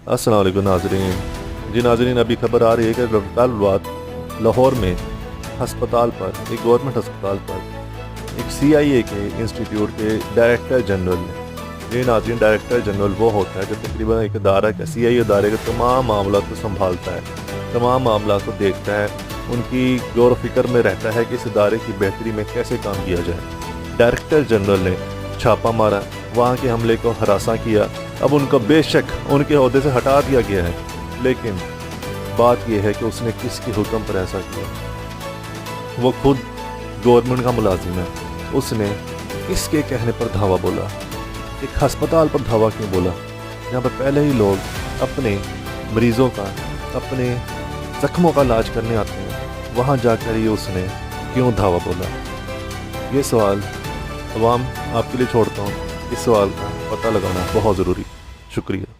अस्सलाम वालेकुम नाज़रीन। जी नाज़रीन, अभी खबर आ रही है कि कल रात लाहौर में हस्पताल पर, एक गवर्नमेंट हस्पताल पर एक CIA के इंस्टीट्यूट के डायरेक्टर जनरल ने, ये नाज़रीन डायरेक्टर जनरल वो होता है जो तकरीबन एक अदारा का CIA अदारे के तमाम मामला को संभालता है, तमाम मामला को देखता है, उनकी गौर फिक्र में रहता है कि इस इदारे की बेहतरी में कैसे काम किया जाए। डायरेक्टर जनरल ने छापा मारा, वहाँ के हमले को हरासा किया। अब उनको बेशक उनके ओहदे से हटा दिया गया है, लेकिन बात यह है कि उसने किसके हुक्म पर ऐसा किया। वो खुद गवर्नमेंट का मुलाजिम है, उसने किसके कहने पर धावा बोला, एक हस्पताल पर धावा क्यों बोला जहाँ पर पहले ही लोग अपने मरीज़ों का, अपने ज़ख्मों का इलाज करने आते हैं, वहाँ जाकर ही उसने क्यों धावा बोला। ये सवाल अवाम आपके लिए छोड़ता हूँ, इस सवाल का पता लगाना बहुत ज़रूरी। शुक्रिया।